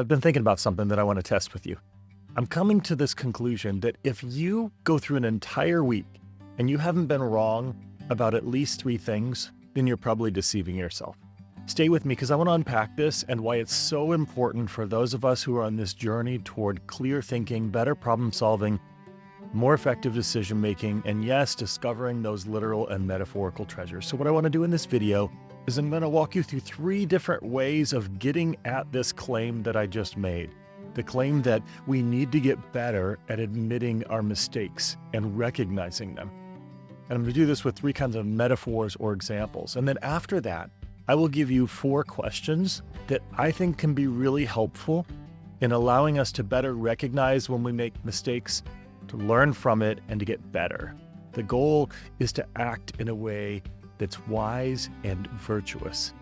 I've been thinking about something that I want to test with you. I'm coming to this conclusion that if you go through an entire week and you haven't been wrong about at least 3 things, then you're probably deceiving yourself. Stay with me because I want to unpack this and why it's so important for those of us who are on this journey toward clear thinking, better problem solving, more effective decision making, and yes, discovering those literal and metaphorical treasures. So what I want to do in this video is I'm going to walk you through 3 different ways of getting at this claim that I just made. The claim that we need to get better at admitting our mistakes and recognizing them. And I'm going to do this with 3 kinds of metaphors or examples. And then after that, I will give you 4 questions that I think can be really helpful in allowing us to better recognize when we make mistakes, to learn from it, and to get better. The goal is to act in a way that's wise and virtuous.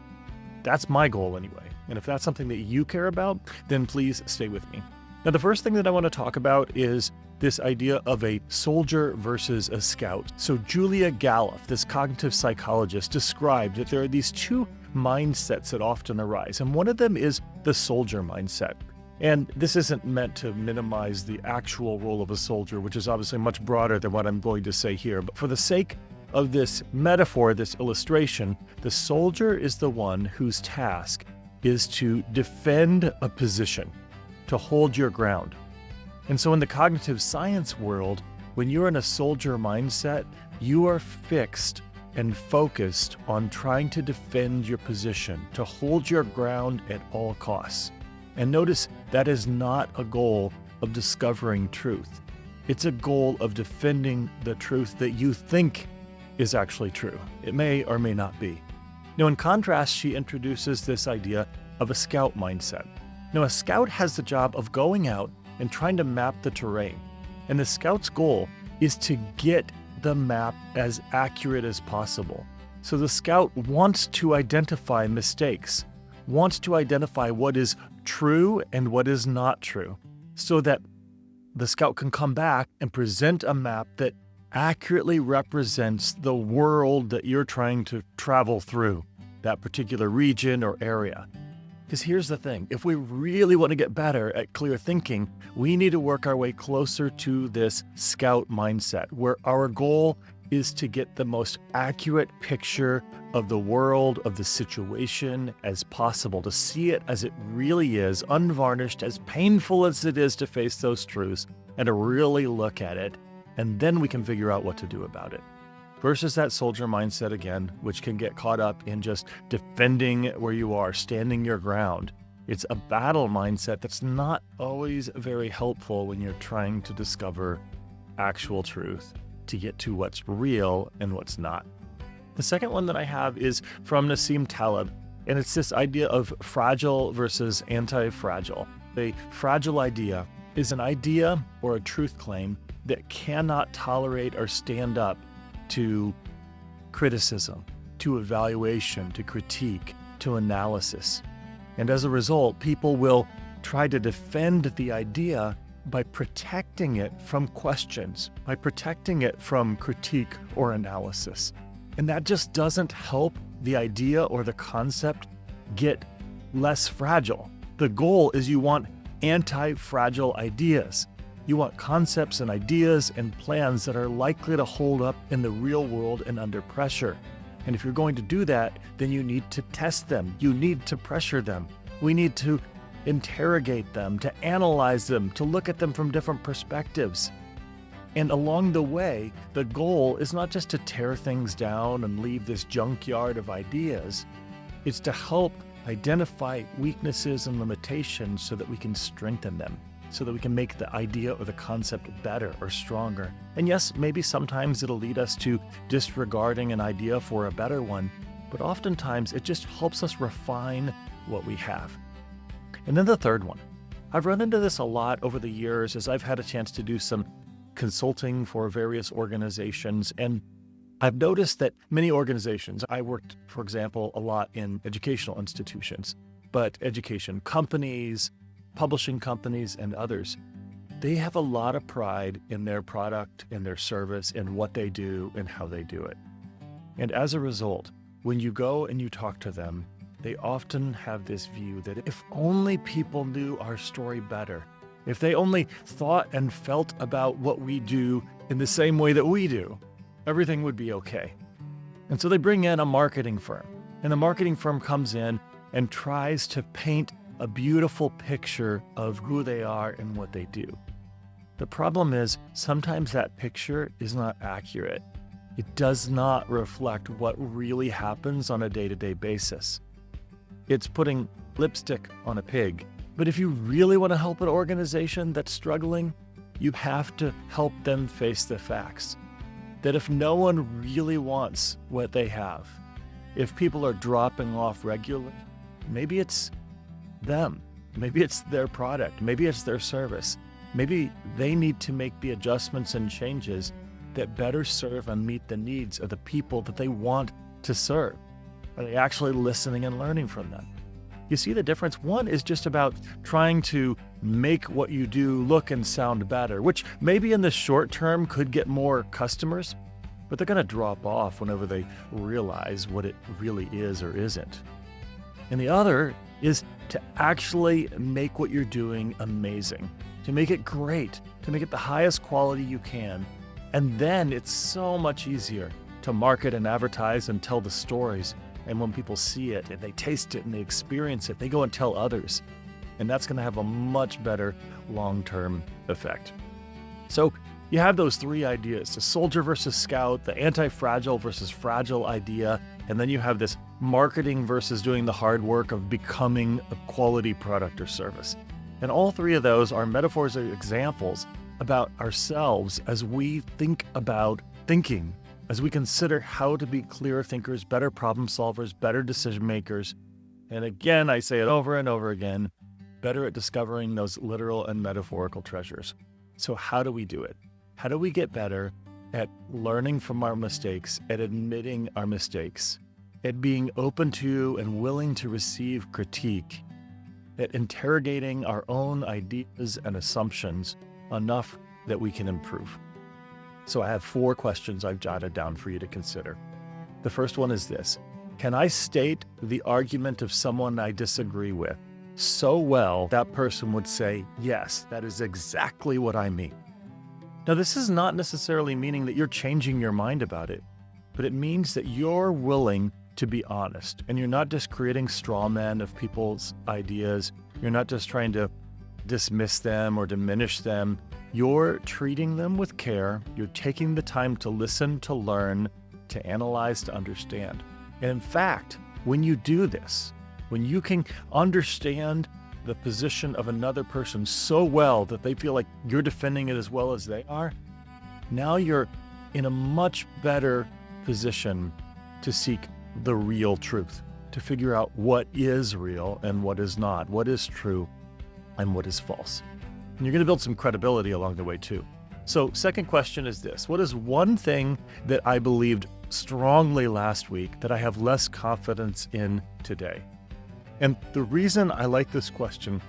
That's my goal anyway. And if that's something that you care about, then please stay with me. Now, the first thing that I want to talk about is this idea of a soldier versus a scout. So Julia Galef, this cognitive psychologist, described that there are these 2 mindsets that often arise. And one of them is the soldier mindset. And this isn't meant to minimize the actual role of a soldier, which is obviously much broader than what I'm going to say here. But for the sake of this metaphor, this illustration, the soldier is the one whose task is to defend a position, to hold your ground. And so in the cognitive science world, when you're in a soldier mindset, you are fixed and focused on trying to defend your position, to hold your ground at all costs. And notice that is not a goal of discovering truth. It's a goal of defending the truth that you think is actually true. It may or may not be. Now, in contrast, she introduces this idea of a scout mindset. Now, a scout has the job of going out and trying to map the terrain. And the scout's goal is to get the map as accurate as possible. So the scout wants to identify mistakes, wants to identify what is true and what is not true, so that the scout can come back and present a map that accurately represents the world that you're trying to travel through, that particular region or area. Because here's the thing, if we really want to get better at clear thinking, we need to work our way closer to this scout mindset, where our goal is to get the most accurate picture of the world, of the situation as possible, to see it as it really is, unvarnished, as painful as it is to face those truths, and to really look at it, and then we can figure out what to do about it. Versus that soldier mindset again, which can get caught up in just defending where you are, standing your ground. It's a battle mindset that's not always very helpful when you're trying to discover actual truth, to get to what's real and what's not. The second one that I have is from Nassim Taleb, and it's this idea of fragile versus anti-fragile. A fragile idea is an idea or a truth claim that cannot tolerate or stand up to criticism, to evaluation, to critique, to analysis. And as a result, people will try to defend the idea by protecting it from questions, by protecting it from critique or analysis. And that just doesn't help the idea or the concept get less fragile. The goal is you want anti-fragile ideas. You want concepts and ideas and plans that are likely to hold up in the real world and under pressure. And if you're going to do that, then you need to test them. You need to pressure them. We need to interrogate them, to analyze them, to look at them from different perspectives. And along the way, the goal is not just to tear things down and leave this junkyard of ideas. It's to help identify weaknesses and limitations so that we can strengthen them, so that we can make the idea or the concept better or stronger. And yes, maybe sometimes it'll lead us to disregarding an idea for a better one, but oftentimes it just helps us refine what we have. And then the third one. I've run into this a lot over the years as I've had a chance to do some consulting for various organizations, and I've noticed that many organizations, I worked, for example, a lot in educational institutions, but education companies, publishing companies, and others, they have a lot of pride in their product, in their service, in what they do and how they do it. And as a result, when you go and you talk to them, they often have this view that if only people knew our story better, if they only thought and felt about what we do in the same way that we do, everything would be okay. And so they bring in a marketing firm, and the marketing firm comes in and tries to paint a beautiful picture of who they are and what they do. The problem is sometimes that picture is not accurate. It does not reflect what really happens on a day-to-day basis. It's putting lipstick on a pig. But if you really want to help an organization that's struggling, you have to help them face the facts. That if no one really wants what they have, if people are dropping off regularly, maybe it's them. Maybe it's their product. Maybe it's their service. Maybe they need to make the adjustments and changes that better serve and meet the needs of the people that they want to serve. Are they actually listening and learning from them? You see the difference? One is just about trying to make what you do look and sound better, which maybe in the short term could get more customers, but they're going to drop off whenever they realize what it really is or isn't. And the other is to actually make what you're doing amazing, to make it great, to make it the highest quality you can. And then it's so much easier to market and advertise and tell the stories. And when people see it and they taste it and they experience it, they go and tell others. And that's going to have a much better long-term effect. So you have those three ideas, the soldier versus scout, the anti-fragile versus fragile idea, and then you have this marketing versus doing the hard work of becoming a quality product or service. And all three of those are metaphors or examples about ourselves as we think about thinking, as we consider how to be clearer thinkers, better problem solvers, better decision makers. And again, I say it over and over again, better at discovering those literal and metaphorical treasures. So how do we do it? How do we get better at learning from our mistakes, at admitting our mistakes, at being open to and willing to receive critique, at interrogating our own ideas and assumptions enough that we can improve? So I have 4 questions I've jotted down for you to consider. The first one is this: can I state the argument of someone I disagree with so well that person would say, yes, that is exactly what I mean? Now, this is not necessarily meaning that you're changing your mind about it, but it means that you're willing to be honest and you're not just creating straw men of people's ideas. You're not just trying to dismiss them or diminish them. You're treating them with care. You're taking the time to listen, to learn, to analyze, to understand. And in fact, when you do this, when you can understand the position of another person so well that they feel like you're defending it as well as they are, now you're in a much better position to seek the real truth, to figure out what is real and what is not, what is true and what is false. And you're going to build some credibility along the way too. So second question is this: what is one thing that I believed strongly last week that I have less confidence in today? And the reason I like this question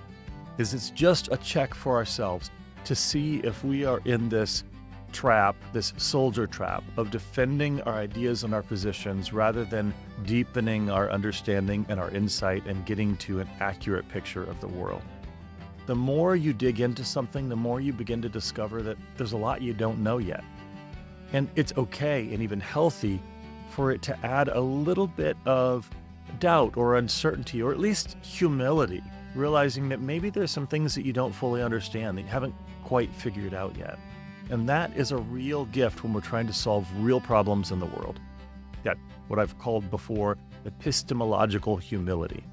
is it's just a check for ourselves to see if we are in this trap, this soldier trap of defending our ideas and our positions rather than deepening our understanding and our insight and getting to an accurate picture of the world. The more you dig into something, the more you begin to discover that there's a lot you don't know yet. And it's okay and even healthy for it to add a little bit of doubt or uncertainty, or at least humility, realizing that maybe there's some things that you don't fully understand, that you haven't quite figured out yet. And that is a real gift when we're trying to solve real problems in the world. That what I've called before epistemological humility.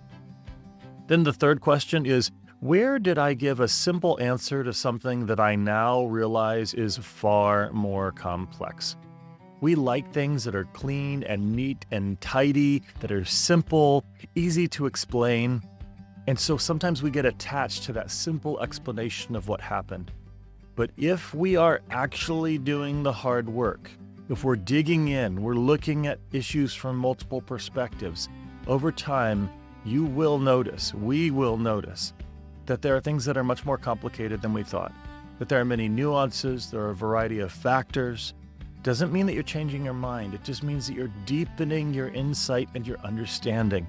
Then the third question is, where did I give a simple answer to something that I now realize is far more complex? We like things that are clean and neat and tidy, that are simple, easy to explain. And so sometimes we get attached to that simple explanation of what happened. But if we are actually doing the hard work, if we're digging in, we're looking at issues from multiple perspectives, over time, you will notice, we will notice, that there are things that are much more complicated than we thought, that there are many nuances, there are a variety of factors. Doesn't mean that you're changing your mind. It just means that you're deepening your insight and your understanding,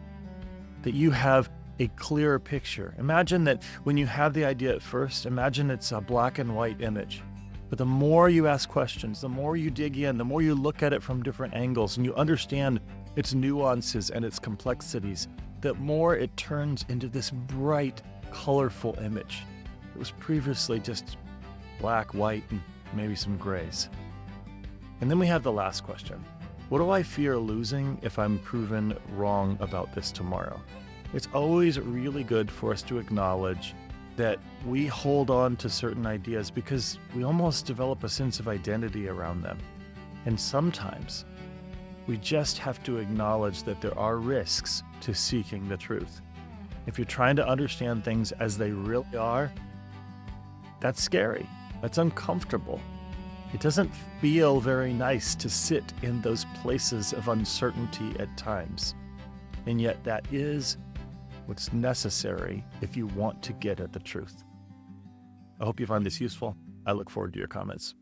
that you have a clearer picture. Imagine that when you have the idea at first, imagine it's a black and white image. But the more you ask questions, the more you dig in, the more you look at it from different angles and you understand its nuances and its complexities, the more it turns into this bright, colorful image. It was previously just black, white, and maybe some grays. And then we have the last question. What do I fear losing if I'm proven wrong about this tomorrow? It's always really good for us to acknowledge that we hold on to certain ideas because we almost develop a sense of identity around them. And sometimes we just have to acknowledge that there are risks to seeking the truth. If you're trying to understand things as they really are, that's scary. That's uncomfortable. It doesn't feel very nice to sit in those places of uncertainty at times. And yet that is what's necessary if you want to get at the truth. I hope you find this useful. I look forward to your comments.